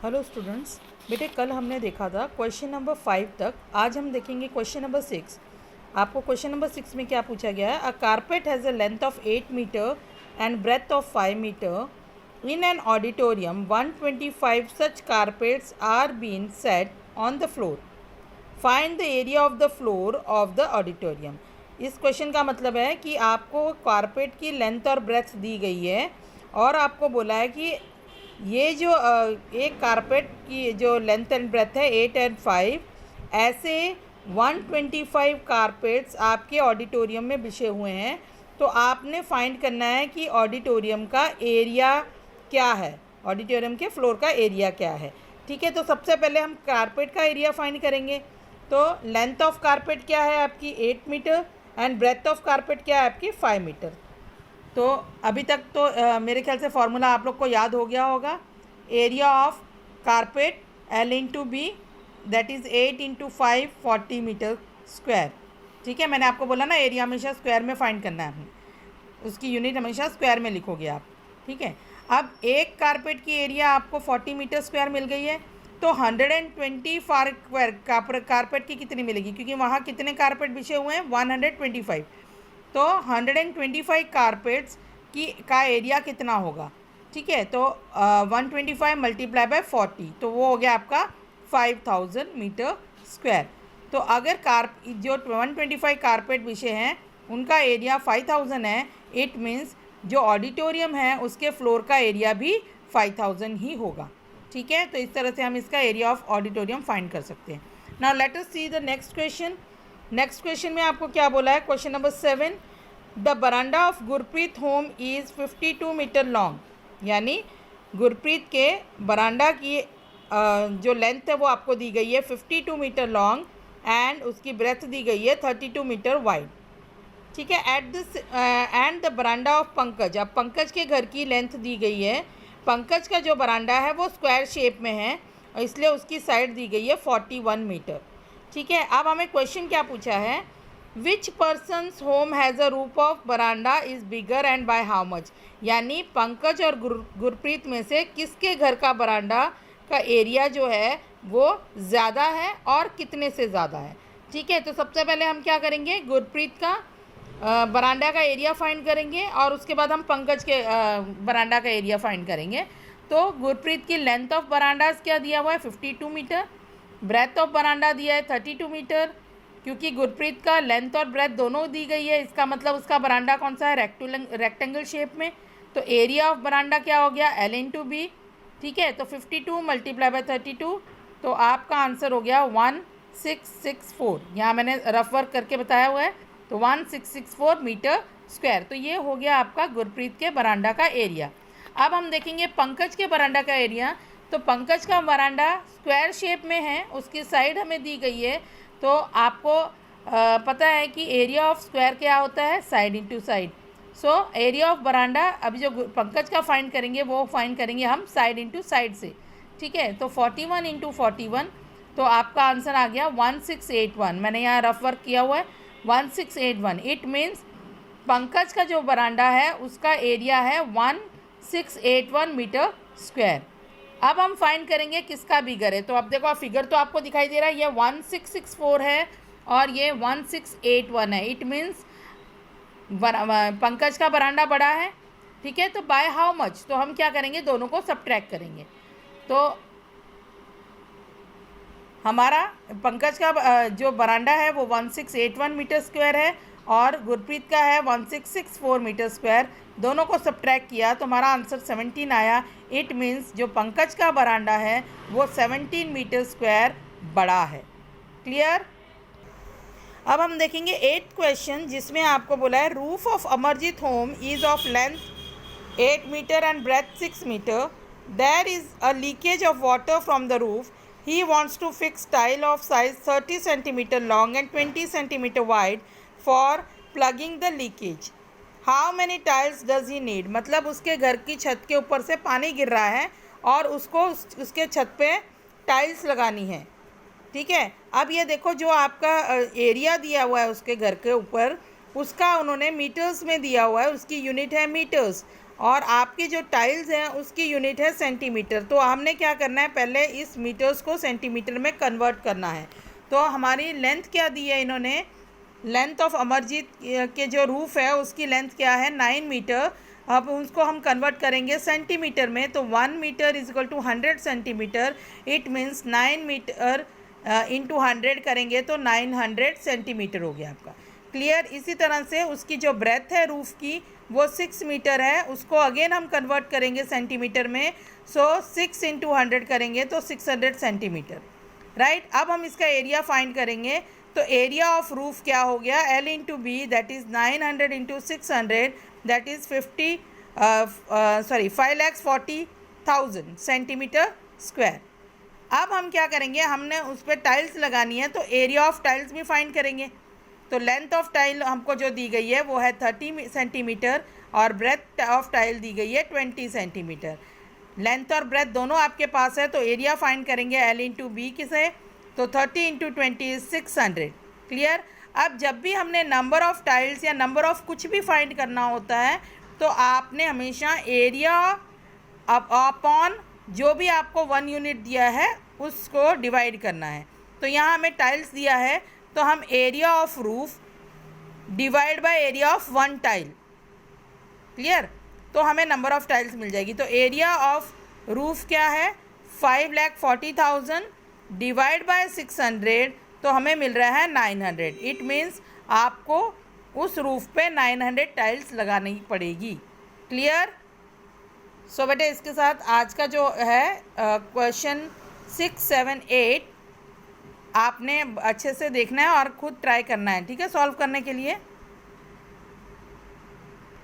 Hello students, बेटे कल हमने देखा था क्वेश्चन नंबर 5 तक। आज हम देखेंगे क्वेश्चन नंबर 6। आपको क्वेश्चन नंबर 6 में क्या पूछा गया है? A carpet has a length of 8 metre and breadth of 5 metre in an auditorium 125 such carpets are been set on the floor. Find the area of the floor of the auditorium. इस question का मतलब है कि आपको carpet की length और breath दी गई है और आपको बोला है कि ये जो एक कारपेट की जो लेंथ एंड ब्रेथ है 8 एंड 5, ऐसे 125 कारपेट्स आपके ऑडिटोरियम में बिछे हुए हैं। तो आपने फाइंड करना है कि ऑडिटोरियम का एरिया क्या है, ऑडिटोरियम के फ्लोर का एरिया क्या है। ठीक है, तो सबसे पहले हम कारपेट का एरिया फाइंड करेंगे। तो लेंथ ऑफ कारपेट क्या है आपकी 8 metre and breadth of carpet क्या है आपकी 5 मीटर। तो अभी तक तो मेरे ख्याल से फार्मूला आप लोग को याद हो गया होगा। Area of carpet L into B, that is 8 into 5 40 metre square. ठीक है, मैंने आपको बोला ना एरिया हमेशा स्क्वायर में फाइंड करना है, उसकी यूनिट हमेशा स्क्वायर में लिखोगे आप। ठीक है, अब एक कारपेट की एरिया आपको 40 मीटर स्क्वायर मिल गई है, तो 120 कारपेट की कितनी मिलेगी, क्योंकि वहाँ कितने कारपेट बिछे हुए हैं 125। तो 125 कारपेट्स का एरिया कितना होगा। ठीक है, तो 125 मल्टीप्लाई बाय 40, तो वो हो गया आपका 5000 मीटर स्क्वायर। तो अगर जो 125 कारपेट बिछे हैं उनका एरिया 5000 है, इट मीन्स जो ऑडिटोरियम है उसके फ्लोर का एरिया भी 5000 ही होगा। ठीक है, तो इस तरह से हम इसका एरिया ऑफ ऑडिटोरियम फाइंड कर सकते हैं। Now let us see the next question. Next question में आपको क्या बोला है, question number 7। The veranda of Gurpreet home is 52 metre long. यानी गुरप्रीत के बरांडा की जो लेंथ है वो आपको दी गई है 52 मीटर लॉन्ग एंड उसकी ब्रेथ दी गई है 32 मीटर वाइड। ठीक है, at this and the veranda of Pankaj. अब पंकज के घर की लेंथ दी गई है। पंकज का जो बरांडा है वो स्क्वायर शेप में है और इसलिए उसकी साइड दी गई है 41 मीटर। ठीक है, अब हमें क्वेश्चन क्या पूछा है, which persons home has a roof of veranda is bigger and by how much. यानी पंकज और गुरप्रीत में से किसके घर का बरांडा का एरिया जो है वो ज़्यादा है और कितने से ज़्यादा है। ठीक है, तो सबसे पहले हम क्या करेंगे, गुरप्रीत का बरांडा का एरिया फाइंड करेंगे और उसके बाद हम पंकज के बरांडा का एरिया फाइंड करेंगे। तो गुरप्रीत की लेंथ ऑफ बरांडास क्या दिया हुआ है 52 मीटर, ब्रेथ ऑफ बरांडा दिया है 32 मीटर। क्योंकि गुरप्रीत का लेंथ और ब्रेथ दोनों दी गई है, इसका मतलब उसका बरांडा कौन सा है, रेक्टेंगल शेप में। तो एरिया ऑफ बरांडा क्या हो गया L इंटू बी। ठीक है, तो 52 मल्टीप्लाई बाय 32, तो आपका आंसर हो गया 1664। यहाँ मैंने रफ वर्क करके बताया हुआ है, तो 1664 मीटर स्क्वायर। तो ये हो गया आपका गुरप्रीत के बरांडा का एरिया। अब हम देखेंगे पंकज के बरांडा का एरिया। तो पंकज का बरांडा स्क्वायर शेप में है, उसकी साइड हमें दी गई है। तो आपको पता है कि एरिया ऑफ स्क्वायर क्या होता है, side into side. So area of veranda अभी जो पंकज का फाइंड करेंगे वो फाइंड करेंगे हम साइड इंटू साइड से। ठीक है, तो 41 इंटू 41, तो आपका आंसर आ गया 1681। मैंने यहाँ रफ वर्क किया हुआ है 1681। इट मीन्स पंकज का जो बरांडा है उसका एरिया है 1681 मीटर स्क्वायर। अब हम फाइंड करेंगे किसका बिगर है। तो अब देखो फिगर तो आपको दिखाई दे रहा है, ये 1664 है और ये 1681 है। इट मीन्स पंकज का बरांडा बड़ा है। ठीक है, तो बाय हाउ मच, तो हम क्या करेंगे, दोनों को सबट्रैक्ट करेंगे। तो हमारा पंकज का जो बरांडा है वो 1681 मीटर स्क्वायर है और गुरप्रीत का है 1664 मीटर स्क्वायर। दोनों को सबट्रैक्ट किया तो हमारा आंसर 17 आया। इट मीन्स जो पंकज का बरांडा है वो 17 मीटर स्क्वायर बड़ा है। क्लियर। अब हम देखेंगे 8th क्वेश्चन, जिसमें आपको बोला है roof of Amarjeet home is of length 8 metre and breadth 6 metre. There is a leakage of water from the roof. He wants to fix tile of size 30 centimeter long and 20 centimeter wide for plugging the leakage. How many tiles does he need? मतलब उसके घर की छत के ऊपर से पानी गिर रहा है और उसको उसके छत पे टाइल्स लगानी है। ठीक है, अब ये देखो जो आपका एरिया दिया हुआ है उसके घर के ऊपर, उसका उन्होंने मीटर्स में दिया हुआ है, उसकी यूनिट है मीटर्स। और आपकी जो टाइल्स हैं उसकी यूनिट है सेंटीमीटर। तो हमने क्या करना है, पहले इस मीटर्स को सेंटीमीटर में कन्वर्ट करना है। तो हमारी लेंथ क्या दी है इन्होंने, लेंथ ऑफ अमरजीत के जो रूफ़ है उसकी लेंथ क्या है 9 मीटर। अब उसको हम कन्वर्ट करेंगे सेंटीमीटर में, तो 1 metre is equal to 100 centimetre. It means 9 metre into 100 करेंगे तो 900 सेंटीमीटर हो गया आपका। क्लियर। इसी तरह से उसकी जो ब्रेथ है रूफ़ की वो 6 मीटर है, उसको अगेन हम कन्वर्ट करेंगे सेंटीमीटर में। सो 6 इंटू 100 करेंगे तो 600 सेंटीमीटर, राइट। अब हम इसका एरिया फाइंड करेंगे। तो एरिया ऑफ रूफ क्या हो गया, L into B that is 900 into 600 that is 5,40,000 centimetre square. अब हम क्या करेंगे, हमने उस पर टाइल्स लगानी है तो एरिया ऑफ टाइल्स भी फाइंड करेंगे। तो लेंथ ऑफ टाइल हमको जो दी गई है वो है 30 सेंटीमीटर और ब्रेथ ऑफ टाइल दी गई है 20 सेंटीमीटर। लेंथ और ब्रेथ दोनों आपके पास है, तो एरिया फाइंड करेंगे L इंटू बी किसे, तो 30 इंटू 20 इज 600। क्लियर। अब जब भी हमने नंबर ऑफ़ टाइल्स या नंबर ऑफ़ कुछ भी फाइंड करना होता है तो आपने हमेशा एरिया अपॉन जो भी आपको 1 यूनिट दिया है उसको डिवाइड करना है। तो यहाँ हमें टाइल्स दिया है तो हम area of roof divide by area of 1 tile. Clear. तो हमें नंबर ऑफ़ टाइल्स मिल जाएगी। तो एरिया ऑफ रूफ क्या है 5,40,000 डिवाइड बाय 600, तो हमें मिल रहा है 900। इट मीन्स आपको उस रूफ पे 900 टाइल्स लगानी पड़ेगी। क्लियर। सो बेटे इसके साथ आज का जो है क्वेश्चन 6, 7, 8 आपने अच्छे से देखना है और ख़ुद ट्राई करना है, ठीक है, सॉल्व करने के लिए।